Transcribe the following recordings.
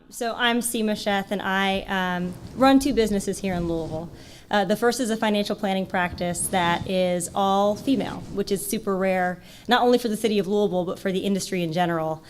So I'm Seema Sheth, and I run two businesses here in Louisville. The first is a financial planning practice that is all female, which is super rare, not only for the city of Louisville, but for the industry in general.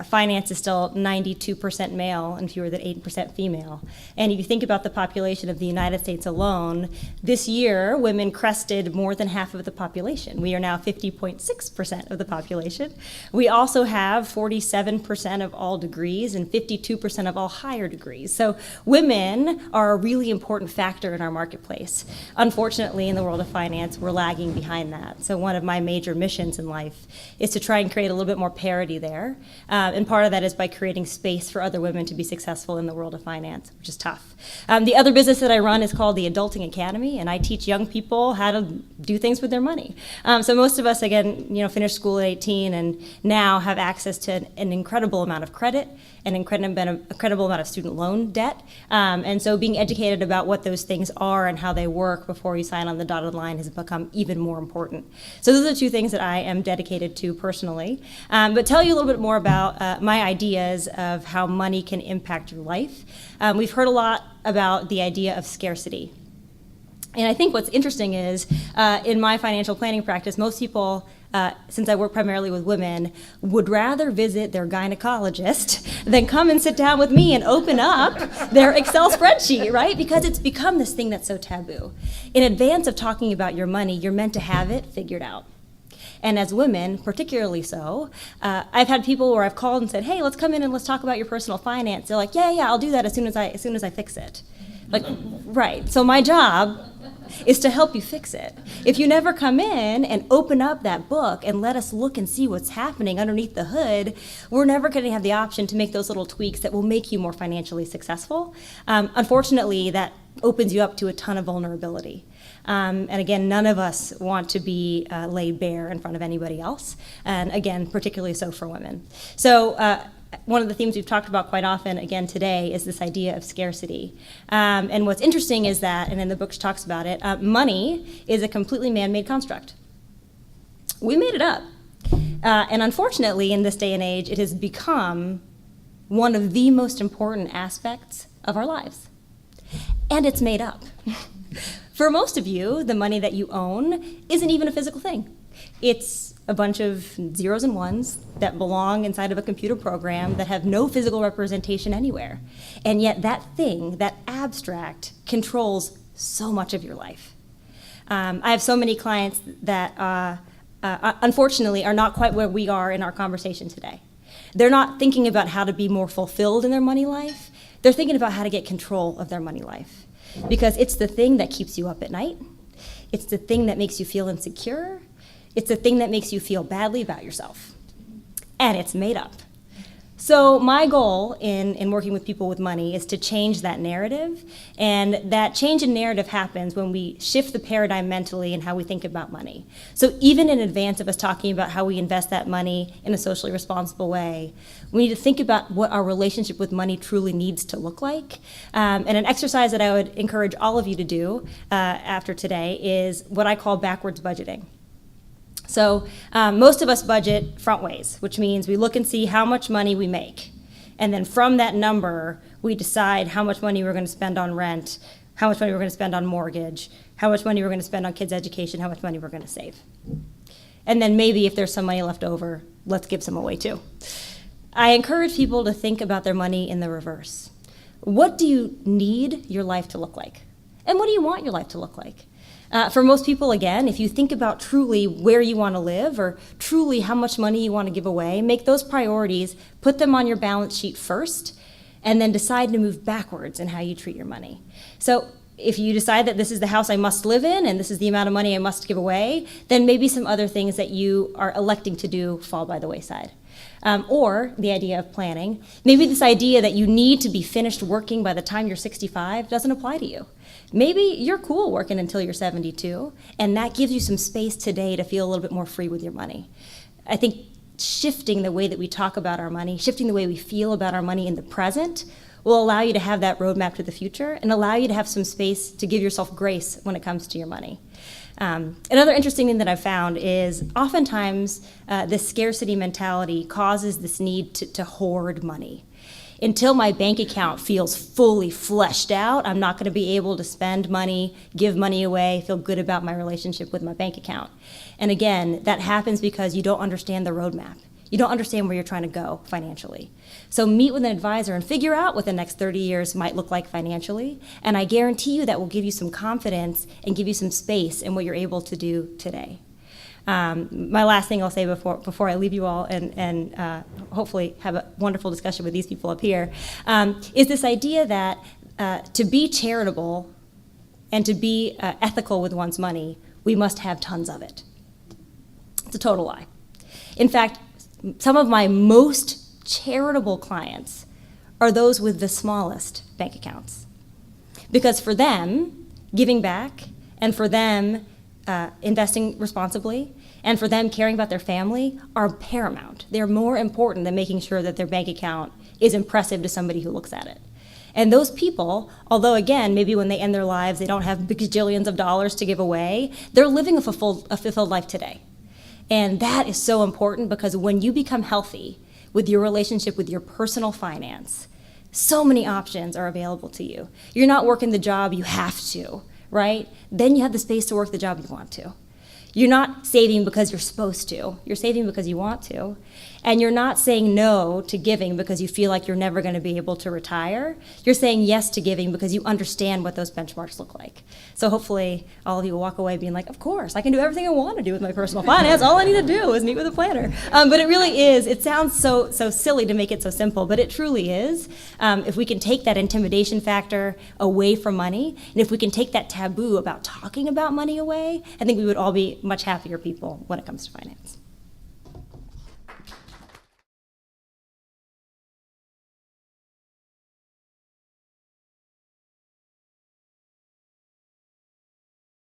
Finance is still 92% male and fewer than 8% female. And if you think about the population of the United States alone, this year women crested more than half of the population. We are now 50.6% of the population. We also have 47% of all degrees and 52% of all higher degrees. So women are a really important factor in our marketplace. Unfortunately, in the world of finance, we're lagging behind that. So one of my major missions in life is to try and create a little bit more parity there. And part of that is by creating space for other women to be successful in the world of finance, which is tough. The other business that I run is called the Adulting Academy, and I teach young people how to do things with their money. So most of us, again, finish school at 18 and now have access to an incredible amount of credit, an incredible amount of student loan debt. And so being educated about what those things are and how they work before you sign on the dotted line has become even more important. So those are the two things that I am dedicated to personally. But tell you a little bit more about my ideas of how money can impact your life. We've heard a lot about the idea of scarcity. And I think what's interesting is in my financial planning practice, most people, since I work primarily with women, would rather visit their gynecologist than come and sit down with me and open up their Excel spreadsheet, right? Because it's become this thing that's so taboo. In advance of talking about your money, you're meant to have it figured out. And as women, particularly so, I've had people where I've called and said, hey, let's come in and let's talk about your personal finance. They're like, yeah, I'll do that as soon as I fix it. Like, right, so my job is to help you fix it. If you never come in and open up that book and let us look and see what's happening underneath the hood, we're never going to have the option to make those little tweaks that will make you more financially successful. Unfortunately, that opens you up to a ton of vulnerability. And again, none of us want to be laid bare in front of anybody else. And again, particularly so for women. So one of the themes we've talked about quite often, again today, is this idea of scarcity. And what's interesting is that, and in the book she talks about it, money is a completely man-made construct. We made it up. And unfortunately, in this day and age, it has become one of the most important aspects of our lives. And it's made up. For most of you, the money that you own isn't even a physical thing. It's a bunch of zeros and ones that belong inside of a computer program that have no physical representation anywhere. And yet that thing, that abstract, controls so much of your life. I have so many clients that unfortunately are not quite where we are in our conversation today. They're not thinking about how to be more fulfilled in their money life. They're thinking about how to get control of their money life. Because it's the thing that keeps you up at night. It's the thing that makes you feel insecure. It's the thing that makes you feel badly about yourself. And it's made up. So my goal in working with people with money is to change that narrative. And that change in narrative happens when we shift the paradigm mentally in how we think about money. So even in advance of us talking about how we invest that money in a socially responsible way, we need to think about what our relationship with money truly needs to look like. And an exercise that I would encourage all of you to do after today is what I call backwards budgeting. So most of us budget front ways, which means we look and see how much money we make. And then from that number, we decide how much money we're going to spend on rent, how much money we're going to spend on mortgage, how much money we're going to spend on kids' education, how much money we're going to save. And then maybe if there's some money left over, let's give some away too. I encourage people to think about their money in the reverse. What do you need your life to look like? And what do you want your life to look like? For most people, again, if you think about truly where you want to live or truly how much money you want to give away, make those priorities, put them on your balance sheet first, and then decide to move backwards in how you treat your money. So if you decide that this is the house I must live in and this is the amount of money I must give away, then maybe some other things that you are electing to do fall by the wayside. Or the idea of planning. Maybe this idea that you need to be finished working by the time you're 65 doesn't apply to you. Maybe you're cool working until you're 72, and that gives you some space today to feel a little bit more free with your money. I think shifting the way that we talk about our money, shifting the way we feel about our money in the present will allow you to have that roadmap to the future and allow you to have some space to give yourself grace when it comes to your money. Another interesting thing that I've found is oftentimes this scarcity mentality causes this need to hoard money. Until my bank account feels fully fleshed out, I'm not going to be able to spend money, give money away, feel good about my relationship with my bank account. And again, that happens because you don't understand the roadmap. You don't understand where you're trying to go financially. So meet with an advisor and figure out what the next 30 years might look like financially. And I guarantee you that will give you some confidence and give you some space in what you're able to do today. My last thing I'll say before I leave you all and hopefully have a wonderful discussion with these people up here, is this idea that to be charitable and to be ethical with one's money, we must have tons of it. It's a total lie. In fact, some of my most charitable clients are those with the smallest bank accounts. Because for them, giving back, and for them investing responsibly, and for them caring about their family are paramount. They're more important than making sure that their bank account is impressive to somebody who looks at it. And those people, although again, maybe when they end their lives, they don't have bajillions of dollars to give away, they're living a fulfilled life today. And that is so important because when you become healthy with your relationship with your personal finance, so many options are available to you. You're not working the job you have to, right? Then you have the space to work the job you want to. You're not saving because you're supposed to. You're saving because you want to. And you're not saying no to giving because you feel like you're never going to be able to retire. You're saying yes to giving because you understand what those benchmarks look like. So hopefully all of you will walk away being like, of course, I can do everything I want to do with my personal finance. All I need to do is meet with a planner. But it really is. It sounds so silly to make it so simple, but it truly is. If we can take that intimidation factor away from money, and if we can take that taboo about talking about money away, I think we would all be much happier people when it comes to finance.